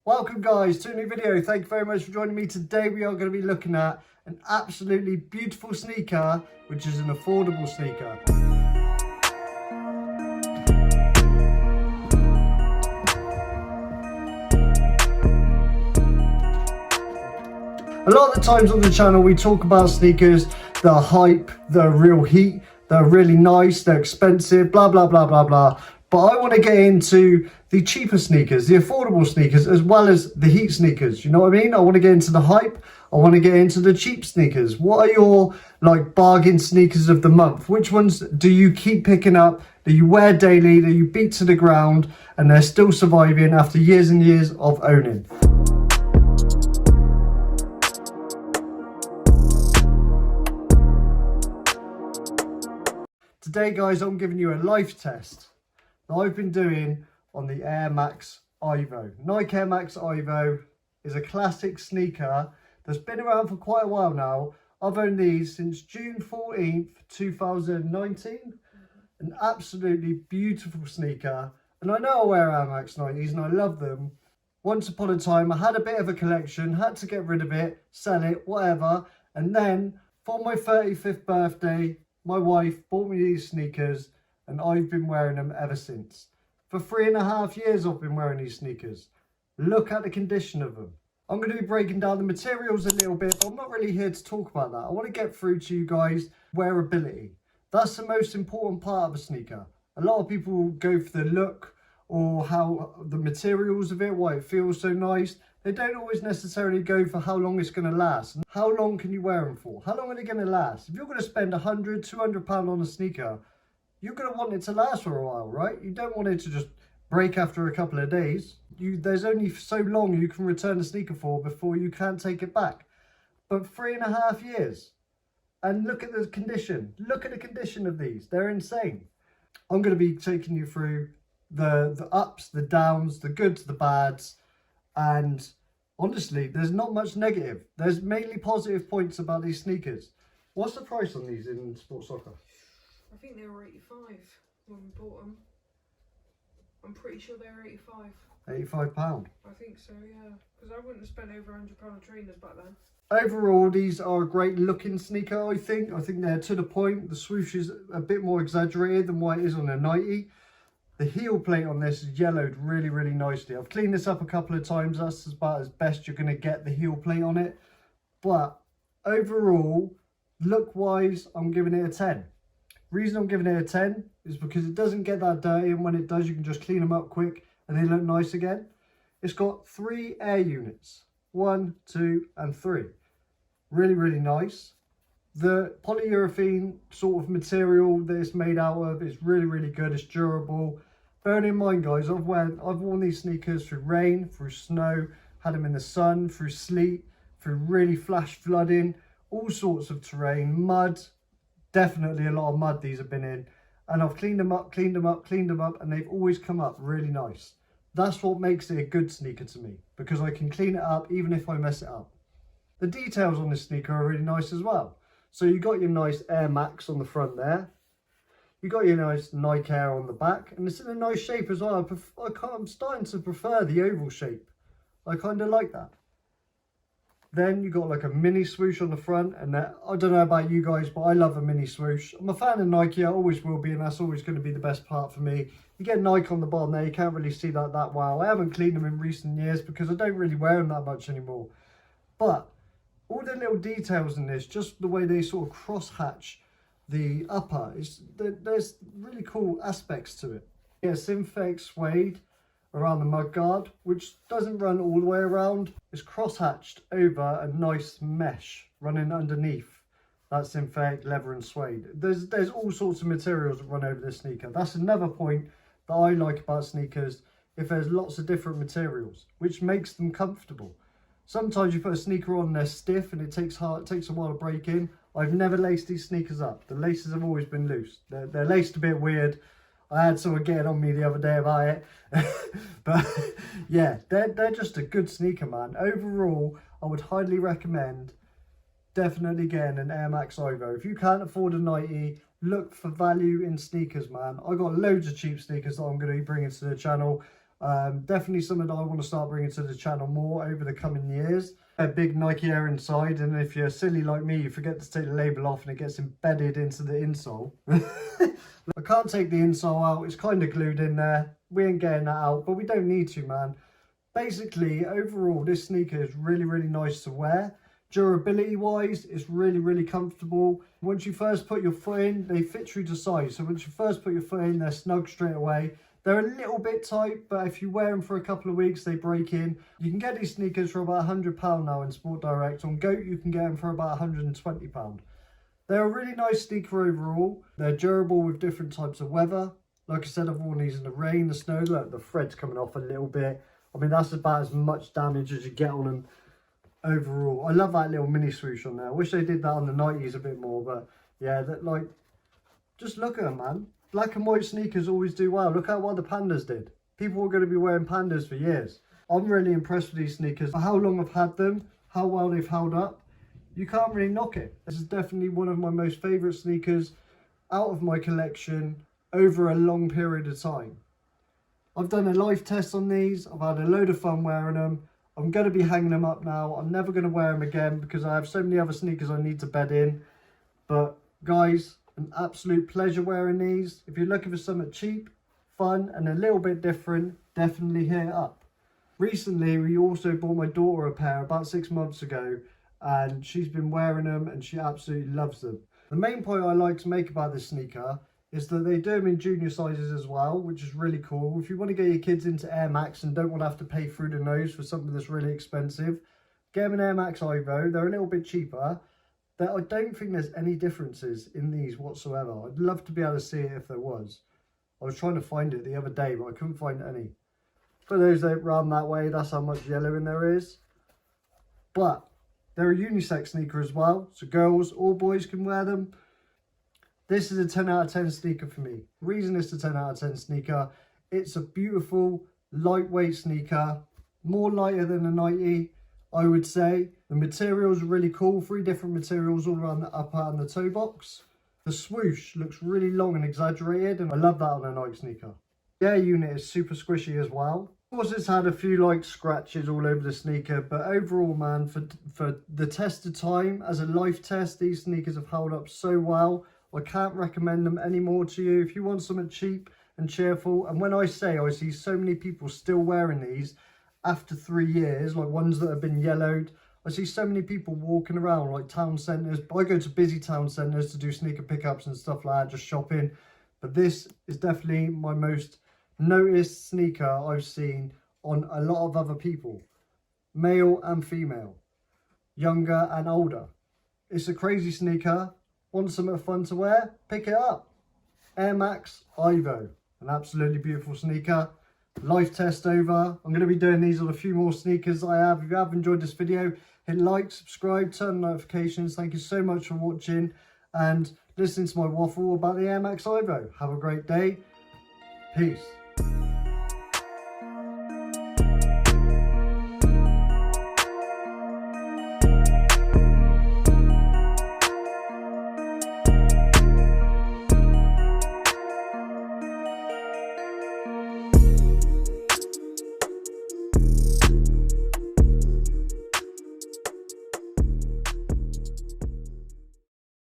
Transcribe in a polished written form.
Welcome guys to a new video. Thank you very much for joining me. Today we are going to be looking at an absolutely beautiful sneaker, which is an affordable sneaker. A lot of the times on the channel we talk about sneakers, the hype, the real heat, they're really nice, they're expensive, blah blah blah blah blah. But I want to get into the cheaper sneakers, the affordable sneakers, as well as the heat sneakers. You know what I mean? I want to get into the hype. I want to get into the cheap sneakers. What are your bargain sneakers of the month? Which ones do you keep picking up, that you wear daily, that you beat to the ground, and they're still surviving after years and years of owning? Today guys, I'm giving you a life test that I've been doing on the Air Max IVO. Nike Air Max IVO is a classic sneaker that's been around for quite a while now. I've owned these since June 14th, 2019. An absolutely beautiful sneaker. And I know I wear Air Max 90s and I love them. Once upon a time, I had a bit of a collection, had to get rid of it, sell it, whatever. And then for my 35th birthday, my wife bought me these sneakers and I've been wearing them ever since. For 3.5 years I've been wearing these sneakers. Look at the condition of them. I'm going to be breaking down the materials a little bit, but I'm not really here to talk about that. I want to get through to you guys wearability. That's the most important part of a sneaker. A lot of people go for the look or how the materials of it, why it feels so nice. They don't always necessarily go for how long it's going to last. How long can you wear them for? How long are they going to last? If you're going to spend £100, £200 on a sneaker, you're going to want it to last for a while, right? You don't want it to just break after a couple of days. There's only so long you can return a sneaker for before you can't take it back. But 3.5 years. And look at the condition. Look at the condition of these. They're insane. I'm going to be taking you through the ups, the downs, the goods, the bads. And honestly, there's not much negative. There's mainly positive points about these sneakers. What's the price on these in Sports Soccer? I think they were 85 when we bought them. I'm pretty sure they were 85. £85. I think so, yeah. Because I wouldn't have spent over £100 on trainers back then. Overall, these are a great looking sneaker, I think. I think they're to the point. The swoosh is a bit more exaggerated than what it is on a 90. The heel plate on this is yellowed really, really nicely. I've cleaned this up a couple of times. That's about as best you're going to get the heel plate on it. But overall, look-wise, I'm giving it a 10. Reason I'm giving it a 10 is because it doesn't get that dirty, and when it does, you can just clean them up quick and they look nice again. It's got 3 air units, 1, 2 and 3. Really, really nice. The polyurethane sort of material that it's made out of is really, really good. It's durable. Bearing in mind, guys, I've worn these sneakers through rain, through snow, had them in the sun, through sleet, through really flash flooding, all sorts of terrain, mud. Definitely a lot of mud these have been in. And I've cleaned them up, and they've always come up really nice. That's what makes it a good sneaker to me, because I can clean it up even if I mess it up. The details on this sneaker are really nice as well. So you got your nice Air Max on the front there. You got your nice Nike Air on the back, and it's in a nice shape as well. I'm starting to prefer the oval shape. I kind of like that. Then you got like a mini swoosh on the front, and I don't know about you guys, but I love a mini swoosh. I'm a fan of Nike, I always will be, and that's always going to be the best part for me. You get Nike on the bottom there, you can't really see that well. I haven't cleaned them in recent years because I don't really wear them that much anymore. But all the little details in this, just the way they sort of cross-hatch the upper, there's really cool aspects to it. Yeah, synthetic suede around the mudguard, which doesn't run all the way around. It's cross-hatched over a nice mesh running underneath that synthetic leather and suede. There's all sorts of materials that run over this sneaker. That's another point that I like about sneakers, if there's lots of different materials, which makes them comfortable. Sometimes you put a sneaker on and they're stiff and it takes a while to break in. I've never laced these sneakers up. The laces have always been loose. They're laced a bit weird. I had someone getting on me the other day about it. But yeah, they're just a good sneaker, man. Overall, I would highly recommend definitely getting an Air Max IVO. If you can't afford a 90, look for value in sneakers, man. I got loads of cheap sneakers that I'm going to be bringing to the channel. Definitely something that I want to start bringing to the channel more over the coming years. A big Nike Air inside, and if you're silly like me, you forget to take the label off and it gets embedded into the insole. I can't take the insole out, it's kind of glued in there. We ain't getting that out, but we don't need to, man. Basically, overall, this sneaker is really, really nice to wear. Durability wise, it's really, really comfortable. Once you first put your foot in, they fit true to size. So once you first put your foot in, they're snug straight away. They're a little bit tight, but if you wear them for a couple of weeks, they break in. You can get these sneakers for about £100 now in Sport Direct. On Goat, you can get them for about £120. They're a really nice sneaker overall. They're durable with different types of weather. Like I said, I've worn these in the rain, the snow. Look, the thread's coming off a little bit. I mean, that's about as much damage as you get on them overall. I love that little mini swoosh on there. I wish they did that on the Nikes a bit more, but yeah, that, like, just look at them, man. Black and white sneakers always do well. Look at what the Pandas did. People were going to be wearing Pandas for years. I'm really impressed with these sneakers. For how long I've had them, how well they've held up, you can't really knock it. This is definitely one of my most favourite sneakers out of my collection over a long period of time. I've done a life test on these. I've had a load of fun wearing them. I'm going to be hanging them up now. I'm never going to wear them again because I have so many other sneakers I need to bed in. But guys, an absolute pleasure wearing these. If you're looking for something cheap, fun and a little bit different, definitely hit it up. Recently, we also bought my daughter a pair about 6 months ago, and she's been wearing them and she absolutely loves them. The main point I like to make about this sneaker is that they do them in junior sizes as well, which is really cool. If you want to get your kids into Air Max and don't want to have to pay through the nose for something that's really expensive, get them an Air Max IVO. They're a little bit cheaper. I don't think there's any differences in these whatsoever. I'd love to be able to see it if there was. I was trying to find it the other day, but I couldn't find any. For those that run that way, that's how much yellow in there is. But they're a unisex sneaker as well, so girls or boys can wear them. This is a 10 out of 10 sneaker for me. The reason it's a 10 out of 10 sneaker, it's a beautiful, lightweight sneaker, more lighter than a Nike, I would say. The materials are really cool, 3 different materials all around the upper and the toe box. The swoosh looks really long and exaggerated, and I love that on a Nike sneaker. The air unit is super squishy as well. Of course, it's had a few like scratches all over the sneaker, but overall, man, for the test of time, as a life test, these sneakers have held up so well. I can't recommend them anymore to you. If you want something cheap and cheerful, and when I say I see so many people still wearing these after 3 years, like ones that have been yellowed, I see so many people walking around like town centres. I go to busy town centres to do sneaker pickups and stuff like that, just shopping. But this is definitely my most noticed sneaker I've seen on a lot of other people, male and female, younger and older. It's a crazy sneaker. Want something fun to wear? Pick it up. Air Max IVO, an absolutely beautiful sneaker. Life test over. I'm going to be doing these on a few more sneakers I have. If you have enjoyed this video, hit like, subscribe, turn on notifications. Thank you so much for watching and listening to my waffle about the Air Max IVO. Have a great day. Peace.